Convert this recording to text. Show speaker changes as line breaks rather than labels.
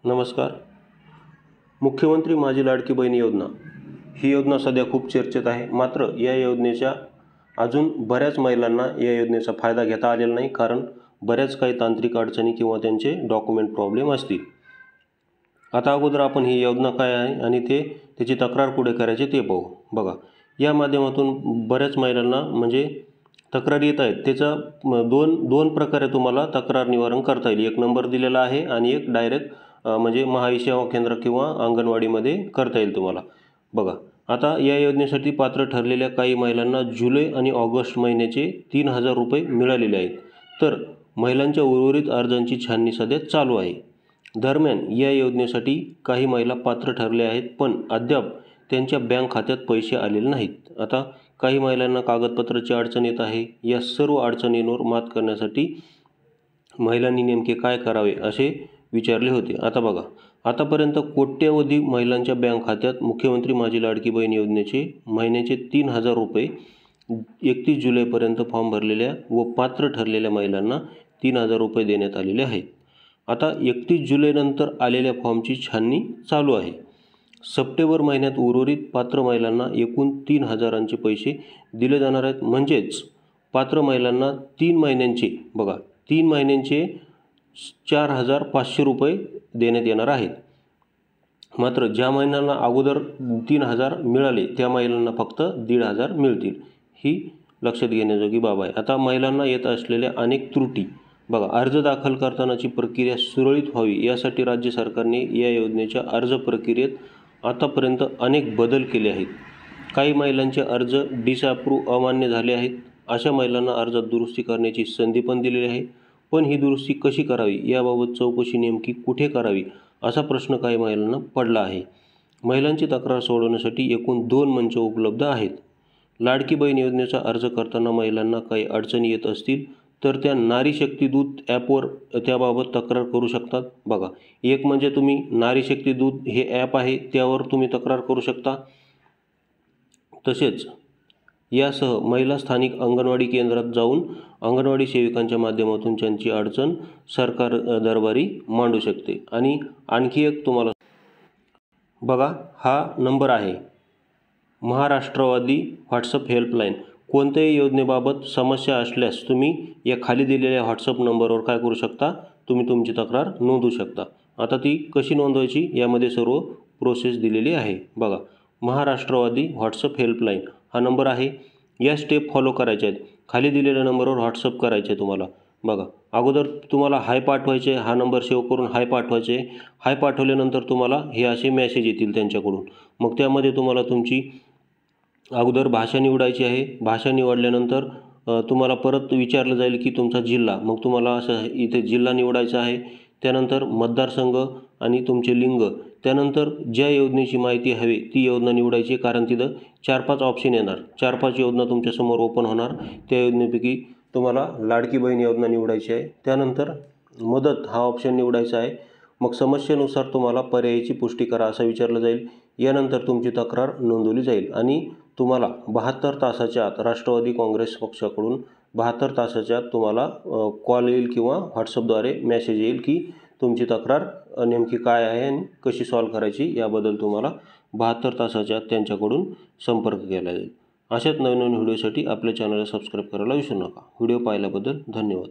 नमस्कार. मुख्यमंत्री माझी लाडकी बहीण योजना ही योजना सध्या खूप चर्चेत आहे. मात्र या योजनेच्या अजून बऱ्याच महिलांना या योजनेचा फायदा घेता आलेला नाही, कारण बऱ्याच काही तांत्रिक अडचणी किंवा त्यांचे डॉक्युमेंट प्रॉब्लेम असतील. आता अगोदर आपण ही योजना काय आहे आणि त्याची तक्रार कुठे करायची ते पाहू. बघा, या माध्यमातून बऱ्याच महिलांना म्हणजे तक्रार येत आहेत. त्याचा दोन प्रकारे तुम्हाला तक्रार निवारण करता येईल. एक नंबर दिलेला आहे आणि एक डायरेक्ट म्हणजे महाई सेवा केंद्र किंवा अंगणवाडीमध्ये करता येईल तुम्हाला. बघा, आता या योजनेसाठी पात्र ठरलेल्या काही महिलांना जुलै आणि ऑगस्ट महिन्याचे 3,000 रुपये मिळालेले आहेत. तर महिलांच्या उर्वरित अर्जांची छाननी सध्या चालू आहे. दरम्यान या योजनेसाठी काही महिला पात्र ठरल्या आहेत, पण अद्याप त्यांच्या बँक खात्यात पैसे आलेले नाहीत. आता काही महिलांना कागदपत्राची अडचण येत आहे. या सर्व अडचणींवर मात करण्यासाठी महिलांनी नेमके काय करावे असे विचारले होते. आता बघा, आतापर्यंत कोट्यवधी महिलांच्या बँक खात्यात मुख्यमंत्री माझी लाडकी बहीण योजनेचे महिन्याचे 3,000 रुपये 31 जुलैपर्यंत फॉर्म भरलेल्या व पात्र ठरलेल्या महिलांना 3,000 रुपये देण्यात आलेले आहेत. आता 31 जुलैनंतर आलेल्या फॉर्मची छाननी चालू आहे. सप्टेंबर महिन्यात उर्वरित पात्र महिलांना एकूण 3,000चे पैसे दिले जाणार आहेत. म्हणजेच पात्र महिलांना 3 महिन्यांचे 4,500 रुपये देण्यात येणार आहेत. मात्र ज्या महिलांना अगोदर 3,000 मिळाले त्या महिलांना फक्त 1,500 मिळतील. ही लक्षात घेण्याजोगी बाब आहे. आता महिलांना येत असलेल्या अनेक त्रुटी बघा, अर्ज दाखल करतानाची प्रक्रिया सुरळीत व्हावी यासाठी राज्य सरकारने या योजनेच्या अर्ज प्रक्रियेत आतापर्यंत अनेक बदल केले आहेत. काही महिलांचे अर्ज डिसअप्रूव्ह अमान्य झाले आहेत. अशा महिलांना अर्जात दुरुस्ती करण्याची संधी पण दिलेली आहे. पण ही दुरुस्ती कशी करावी याबाबत चौकशी नेमकी कुठे करावी असा प्रश्न काही महिलांना पडला आहे. महिलांची तक्रार सोडवण्यासाठी एकूण 2 मंच उपलब्ध आहेत. लाडकी बहीण योजनेचा अर्ज करताना महिलांना काही अडचणी येत असतील तर त्या नारी शक्ती दूत ॲपवर त्याबाबत तक्रार करू शकतात. बघा, एक म्हणजे तुम्ही नारी शक्ती दूत हे ॲप आहे त्यावर तुम्ही तक्रार करू शकता. तसेच यासह महिला स्थानिक अंगणवाडी केंद्रात जाऊन अंगणवाडी सेविकांच्या माध्यमातून त्यांची अडचण सरकार दरबारी मांडू शकते. आणि आणखी एक तुम्हाला बघा, हा नंबर आहे महाराष्ट्रवादी व्हॉट्सअप हेल्पलाईन. कोणत्याही योजनेबाबत समस्या असल्यास तुम्ही या खाली दिलेल्या व्हॉट्सअप नंबरवर काय करू शकता, तुम्ही तुमची तक्रार नोंदवू शकता. आता ती कशी नोंदवायची यामध्ये सर्व प्रोसेस दिलेली आहे. बघा, महाराष्ट्रवादी व्हॉट्सअप हेल्पलाईन हा नंबर आहे. या स्टेप फॉलो करायच्या आहेत. खाली दिलेल्या नंबरवर व्हॉट्सअप करायचे आहे तुम्हाला. बघा, अगोदर तुम्हाला हाय पाठवायचे, हा नंबर सेव्ह करून हाय पाठवायचे. हाय पाठवल्यानंतर तुम्हाला हे असे मेसेज येतील त्यांच्याकडून. मग त्यामध्ये तुम्हाला तुमची अगोदर भाषा निवडायची आहे. भाषा निवडल्यानंतर तुम्हाला परत विचारलं जाईल की तुमचा जिल्हा. मग तुम्हाला असं इथे जिल्हा निवडायचा आहे. त्यानंतर मतदारसंघ आणि तुमचे लिंग. त्यानंतर ज्या योजनेची माहिती हवी ती योजना निवडायची, कारण तिथं 4-5 ऑप्शन येणार. 4-5 योजना तुमच्यासमोर ओपन होणार. त्या योजनेपैकी तुम्हाला लाडकी बहीण योजना निवडायची आहे. त्यानंतर मदत हा ऑप्शन निवडायचा आहे. मग समस्येनुसार तुम्हाला पर्यायाची पुष्टी करा असं विचारलं जाईल. यानंतर तुमची तक्रार नोंदवली जाईल आणि तुम्हाला 72 तासाच्या आत राष्ट्रवादी काँग्रेस पक्षाकडून 72 तासाच्या आत तुम्हाला कॉल येईल किंवा व्हॉट्सअपद्वारे मेसेज येईल की तुमची तक्रार नेमकी काय आहे आणि कशी सॉल्व्ह करायची याबद्दल तुम्हाला 72 तासाच्या आत त्यांच्याकडून संपर्क केला जाईल. अशाच नवीन व्हिडिओसाठी आपल्या चॅनलला सबस्क्राईब करायला विसरू नका. व्हिडिओ पाहिल्याबद्दल धन्यवाद.